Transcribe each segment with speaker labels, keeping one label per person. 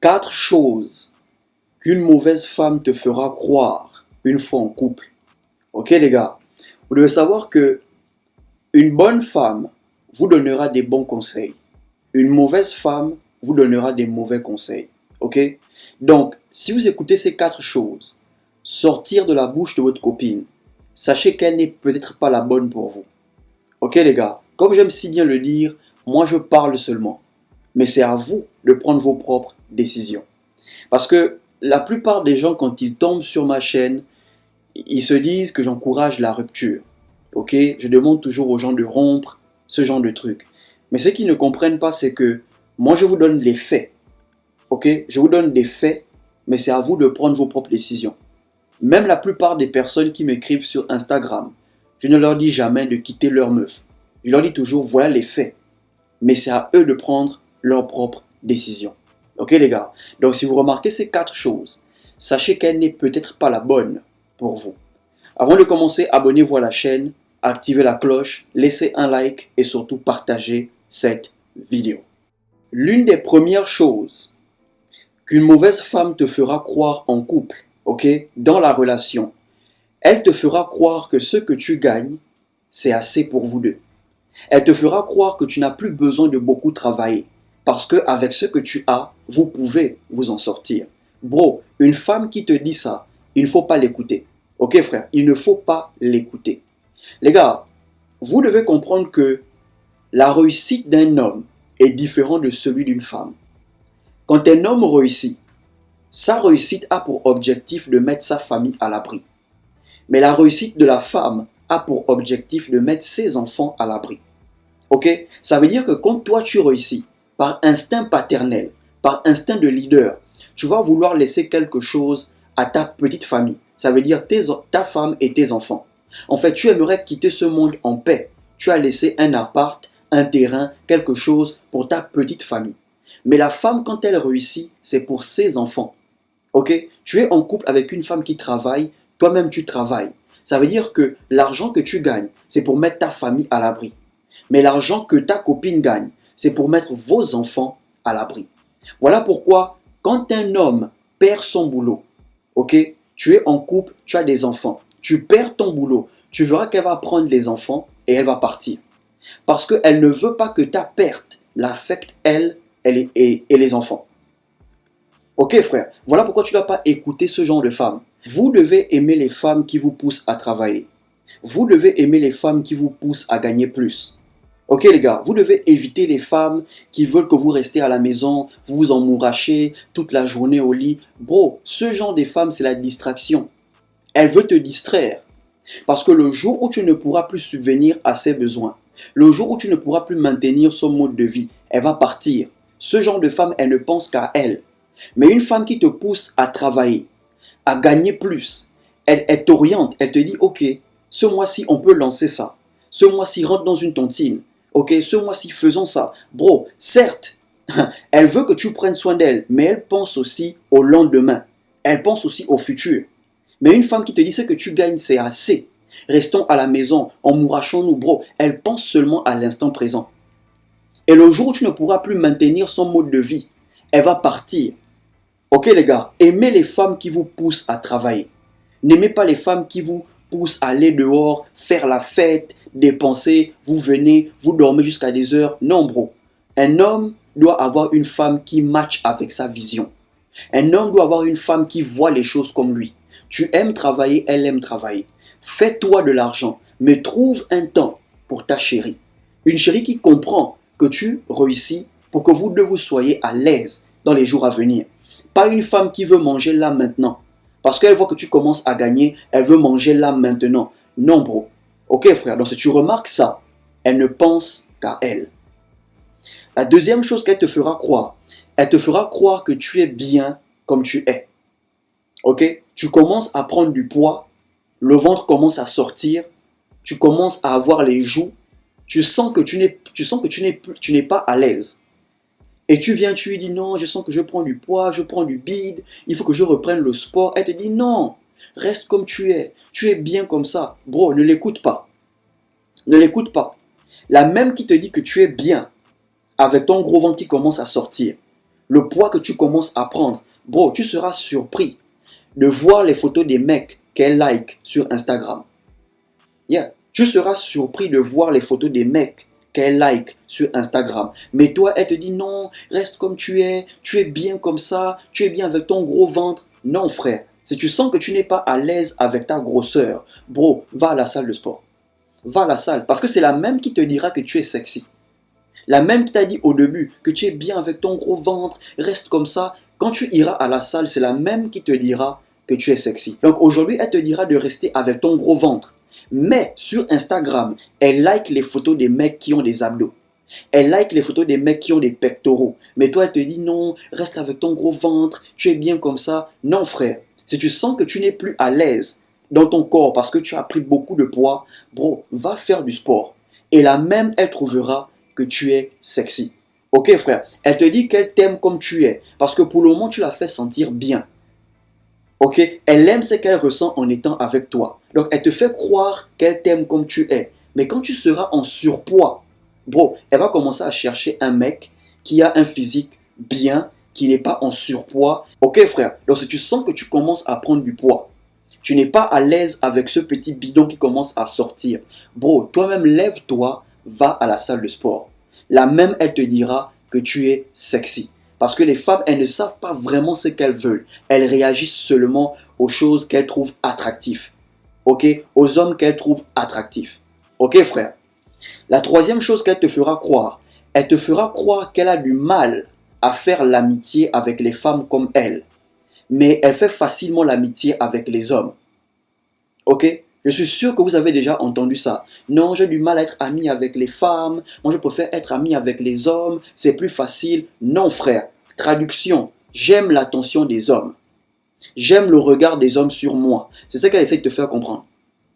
Speaker 1: 4 choses qu'une mauvaise femme te fera croire une fois en couple. Ok les gars, vous devez savoir que une bonne femme vous donnera des bons conseils. Une mauvaise femme vous donnera des mauvais conseils. Ok? Donc, si vous écoutez ces 4 choses, sortir de la bouche de votre copine, sachez qu'elle n'est peut-être pas la bonne pour vous. Ok les gars, comme j'aime si bien le dire, moi je parle seulement. Mais c'est à vous de prendre vos propres décisions. Parce que la plupart des gens, quand ils tombent sur ma chaîne, ils se disent que j'encourage la rupture. Ok? Je demande toujours aux gens de rompre, ce genre de trucs. Mais ce qu'ils ne comprennent pas, c'est que moi je vous donne les faits. Ok? Je vous donne des faits, mais c'est à vous de prendre vos propres décisions. Même la plupart des personnes qui m'écrivent sur Instagram, je ne leur dis jamais de quitter leur meuf. Je leur dis toujours, voilà les faits. Mais c'est à eux de prendre leurs propres décisions. Ok les gars? Donc si vous remarquez ces 4 choses, sachez qu'elle n'est peut-être pas la bonne pour vous. Avant de commencer, abonnez-vous à la chaîne, activez la cloche, laissez un like et surtout partagez cette vidéo. L'une des premières choses qu'une mauvaise femme te fera croire en couple, ok, dans la relation, elle te fera croire que ce que tu gagnes, c'est assez pour vous deux. Elle te fera croire que tu n'as plus besoin de beaucoup travailler. Parce qu'avec ce que tu as, vous pouvez vous en sortir. Bro, une femme qui te dit ça, il ne faut pas l'écouter. Ok frère, il ne faut pas l'écouter. Les gars, vous devez comprendre que la réussite d'un homme est différente de celui d'une femme. Quand un homme réussit, sa réussite a pour objectif de mettre sa famille à l'abri. Mais la réussite de la femme a pour objectif de mettre ses enfants à l'abri. Ok? Ça veut dire que quand toi tu réussis, par instinct paternel, par instinct de leader, tu vas vouloir laisser quelque chose à ta petite famille. Ça veut dire ta femme et tes enfants. En fait, tu aimerais quitter ce monde en paix. Tu as laissé un appart, un terrain, quelque chose pour ta petite famille. Mais la femme, quand elle réussit, c'est pour ses enfants. Ok? Tu es en couple avec une femme qui travaille, toi-même tu travailles. Ça veut dire que l'argent que tu gagnes, c'est pour mettre ta famille à l'abri. Mais l'argent que ta copine gagne, c'est pour mettre vos enfants à l'abri. Voilà pourquoi, quand un homme perd son boulot, ok, tu es en couple, tu as des enfants, tu perds ton boulot, tu verras qu'elle va prendre les enfants et elle va partir. Parce qu'elle ne veut pas que ta perte l'affecte elle et les enfants. Ok frère, voilà pourquoi tu ne dois pas écouter ce genre de femmes. Vous devez aimer les femmes qui vous poussent à travailler. Vous devez aimer les femmes qui vous poussent à gagner plus. Ok les gars, vous devez éviter les femmes qui veulent que vous restiez à la maison, vous vous emmourachez toute la journée au lit. Bro, ce genre de femme, c'est la distraction. Elle veut te distraire. Parce que le jour où tu ne pourras plus subvenir à ses besoins, le jour où tu ne pourras plus maintenir son mode de vie, elle va partir. Ce genre de femme, elle ne pense qu'à elle. Mais une femme qui te pousse à travailler, à gagner plus, elle t'oriente, elle te dit, ok, ce mois-ci, on peut lancer ça. Ce mois-ci, rentre dans une tontine. Ok, ce mois-ci, faisons ça. Bro, certes, elle veut que tu prennes soin d'elle, mais elle pense aussi au lendemain. Elle pense aussi au futur. Mais une femme qui te dit ce que tu gagnes, c'est assez. Restons à la maison, emmourachons-nous, bro. Elle pense seulement à l'instant présent. Et le jour où tu ne pourras plus maintenir son mode de vie, elle va partir. Ok les gars, aimez les femmes qui vous poussent à travailler. N'aimez pas les femmes qui vous poussent à aller dehors, faire la fête, dépenser, vous venez, vous dormez jusqu'à des heures. Non bro, un homme doit avoir une femme qui matche avec sa vision. Un homme doit avoir une femme qui voit les choses comme lui. Tu aimes travailler, elle aime travailler. Fais-toi de l'argent, mais trouve un temps pour ta chérie. Une chérie qui comprend que tu réussis pour que vous deux vous soyez à l'aise dans les jours à venir. Pas une femme qui veut manger là maintenant. Parce qu'elle voit que tu commences à gagner, elle veut manger là maintenant. Non bro. Ok frère, donc si tu remarques ça, elle ne pense qu'à elle. La deuxième chose qu'elle te fera croire, elle te fera croire que tu es bien comme tu es. Ok? Tu commences à prendre du poids, le ventre commence à sortir, tu commences à avoir les joues, tu sens que tu n'es pas à l'aise. Et tu viens, tu lui dis non, je sens que je prends du poids, je prends du bide, il faut que je reprenne le sport. Elle te dit non, reste comme tu es bien comme ça. Bro, ne l'écoute pas. Ne l'écoute pas. La même qui te dit que tu es bien, avec ton gros ventre qui commence à sortir. le poids que tu commences à prendre, bro, tu seras surpris de voir les photos des mecs qu'elle like sur Instagram. Yeah. Tu seras surpris de voir les photos des mecs qu'elle like sur Instagram. Mais toi, elle te dit non, reste comme tu es bien comme ça, tu es bien avec ton gros ventre. Non, frère, si tu sens que tu n'es pas à l'aise avec ta grosseur, bro, va à la salle de sport. Va à la salle, parce que c'est la même qui te dira que tu es sexy. La même qui t'a dit au début que tu es bien avec ton gros ventre, reste comme ça. Quand tu iras à la salle, c'est la même qui te dira que tu es sexy. Donc aujourd'hui, elle te dira de rester avec ton gros ventre. Mais sur Instagram, elle like les photos des mecs qui ont des abdos. Elle like les photos des mecs qui ont des pectoraux. Mais toi, elle te dit non, reste avec ton gros ventre, tu es bien comme ça. Non, frère. Si tu sens que tu n'es plus à l'aise dans ton corps parce que tu as pris beaucoup de poids, bro, va faire du sport. Et la même, elle trouvera que tu es sexy. Ok, frère. Elle te dit qu'elle t'aime comme tu es parce que pour le moment, tu la fais sentir bien. Ok, elle aime ce qu'elle ressent en étant avec toi. Donc, elle te fait croire qu'elle t'aime comme tu es. Mais quand tu seras en surpoids, bro, elle va commencer à chercher un mec qui a un physique bien, qui n'est pas en surpoids. Ok, frère. Donc, si tu sens que tu commences à prendre du poids, tu n'es pas à l'aise avec ce petit bidon qui commence à sortir. Bro, toi-même, lève-toi, va à la salle de sport. La même, elle te dira que tu es sexy. Parce que les femmes, elles ne savent pas vraiment ce qu'elles veulent. Elles réagissent seulement aux choses qu'elles trouvent attractives. Ok? Aux hommes qu'elles trouvent attractifs. Ok, frère? La troisième chose qu'elle te fera croire, elle te fera croire qu'elle a du mal à faire l'amitié avec les femmes comme elle. Mais elle fait facilement l'amitié avec les hommes. Ok? Je suis sûr que vous avez déjà entendu ça. Non, j'ai du mal à être ami avec les femmes. Moi, je préfère être ami avec les hommes. C'est plus facile. Non, frère. Traduction. J'aime l'attention des hommes. J'aime le regard des hommes sur moi. C'est ça qu'elle essaie de te faire comprendre.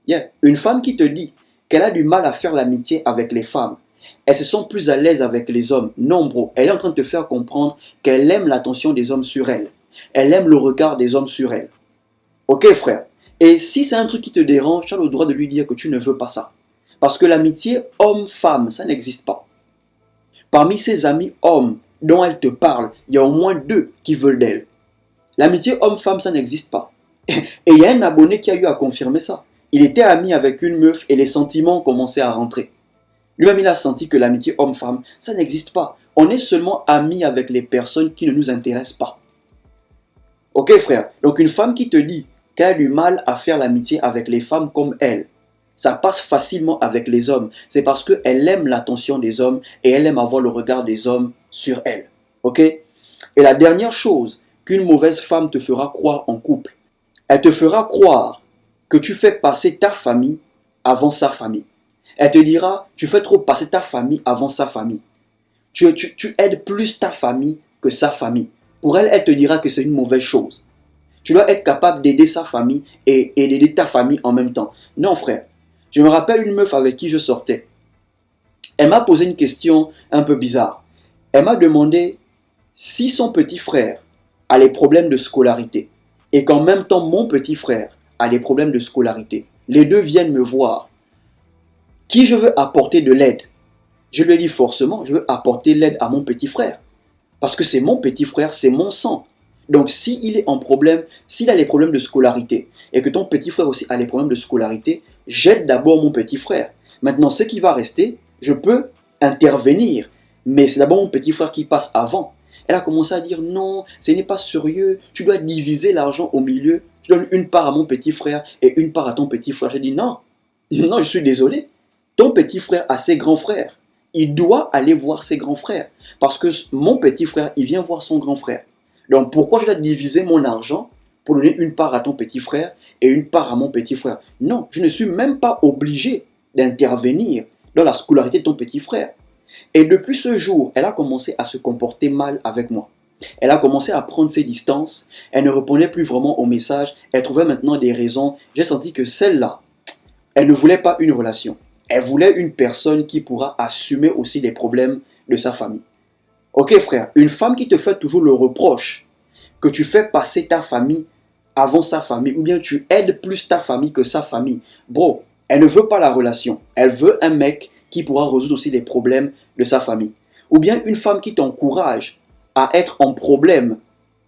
Speaker 1: Yeah. Une femme qui te dit qu'elle a du mal à faire l'amitié avec les femmes, elles se sent plus à l'aise avec les hommes. Non, bro. Elle est en train de te faire comprendre qu'elle aime l'attention des hommes sur elle. Elle aime le regard des hommes sur elle. Ok, frère? Et si c'est un truc qui te dérange, tu as le droit de lui dire que tu ne veux pas ça. Parce que l'amitié homme-femme, ça n'existe pas. Parmi ses amis hommes dont elle te parle, il y a au moins 2 qui veulent d'elle. L'amitié homme-femme, ça n'existe pas. Et il y a un abonné qui a eu à confirmer ça. Il était ami avec une meuf et les sentiments commençaient à rentrer. Lui-même, il a senti que l'amitié homme-femme, ça n'existe pas. On est seulement amis avec les personnes qui ne nous intéressent pas. Ok, frère? Donc une femme qui te dit qu'elle a du mal à faire l'amitié avec les femmes comme elle, ça passe facilement avec les hommes. C'est parce qu'elle aime l'attention des hommes et elle aime avoir le regard des hommes sur elle. Ok? Et la dernière chose qu'une mauvaise femme te fera croire en couple, elle te fera croire que tu fais passer ta famille avant sa famille. Elle te dira, tu fais trop passer ta famille avant sa famille. Tu aides plus ta famille que sa famille. Pour elle, elle te dira que c'est une mauvaise chose. Tu dois être capable d'aider sa famille et d'aider ta famille en même temps. Non, frère. Je me rappelle une meuf avec qui je sortais. Elle m'a posé une question un peu bizarre. Elle m'a demandé si son petit frère a les problèmes de scolarité et qu'en même temps mon petit frère a les problèmes de scolarité. Les deux viennent me voir. Qui je veux apporter de l'aide? Je lui ai dit forcément, je veux apporter l'aide à mon petit frère. Parce que c'est mon petit frère, c'est mon sang. Donc s'il est en problème, s'il a les problèmes de scolarité et que ton petit frère aussi a les problèmes de scolarité, j'aide d'abord mon petit frère. Maintenant, ce qui va rester, je peux intervenir. Mais c'est d'abord mon petit frère qui passe avant. Elle a commencé à dire non, ce n'est pas sérieux, tu dois diviser l'argent au milieu. Je donne une part à mon petit frère et une part à ton petit frère. J'ai dit non, non, je suis désolé. Ton petit frère a ses grands frères. Il doit aller voir ses grands frères. Parce que mon petit frère, il vient voir son grand frère. Donc pourquoi je dois diviser mon argent pour donner une part à ton petit frère et une part à mon petit frère? Non, je ne suis même pas obligé d'intervenir dans la scolarité de ton petit frère. Et depuis ce jour, elle a commencé à se comporter mal avec moi. Elle a commencé à prendre ses distances. Elle ne répondait plus vraiment aux messages. Elle trouvait maintenant des raisons. J'ai senti que celle-là, elle ne voulait pas une relation. Elle voulait une personne qui pourra assumer aussi les problèmes de sa famille. Ok frère, une femme qui te fait toujours le reproche que tu fais passer ta famille avant sa famille ou bien tu aides plus ta famille que sa famille. Bro, elle ne veut pas la relation. Elle veut un mec qui pourra résoudre aussi les problèmes de sa famille. Ou bien une femme qui t'encourage à être en problème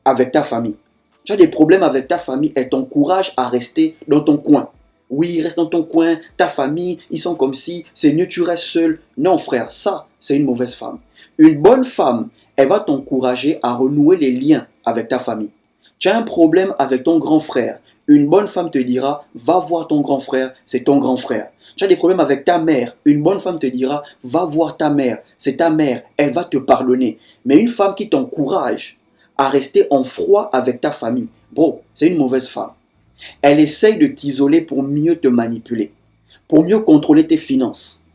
Speaker 1: avec ta famille. Tu as des problèmes avec ta famille, elle t'encourage à rester dans ton coin. Oui, reste dans ton coin, ta famille, ils sont comme si, c'est mieux que tu restes seul. Non frère, ça, c'est une mauvaise femme. Une bonne femme, elle va t'encourager à renouer les liens avec ta famille. Tu as un problème avec ton grand frère. Une bonne femme te dira, va voir ton grand frère, c'est ton grand frère. Tu as des problèmes avec ta mère. Une bonne femme te dira, va voir ta mère, c'est ta mère, elle va te pardonner. Mais une femme qui t'encourage à rester en froid avec ta famille, bon, c'est une mauvaise femme. Elle essaye de t'isoler pour mieux te manipuler, pour mieux contrôler tes finances.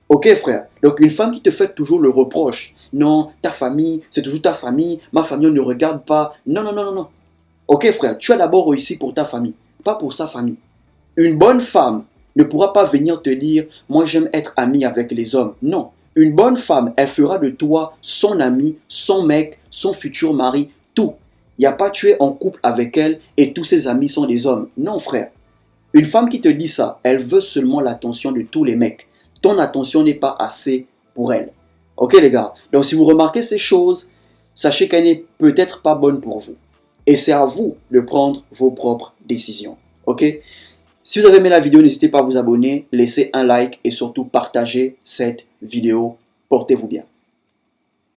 Speaker 1: Ok frère, donc une femme qui te fait toujours le reproche, non, ta famille, c'est toujours ta famille, ma famille on ne regarde pas, non, non, non, non, non. Ok frère, tu as d'abord réussi pour ta famille, pas pour sa famille. Une bonne femme ne pourra pas venir te dire, moi j'aime être amie avec les hommes. Non, une bonne femme, elle fera de toi son ami, son mec, son futur mari, tout. Il n'y a pas tu es en couple avec elle et tous ses amis sont des hommes. Non frère. Une femme qui te dit ça, elle veut seulement l'attention de tous les mecs. Ton attention n'est pas assez pour elle. Ok les gars, donc si vous remarquez ces choses, sachez qu'elle n'est peut-être pas bonne pour vous. Et c'est à vous de prendre vos propres décisions. Ok? Si vous avez aimé la vidéo, n'hésitez pas à vous abonner, laisser un like et surtout partager cette vidéo. Portez-vous bien.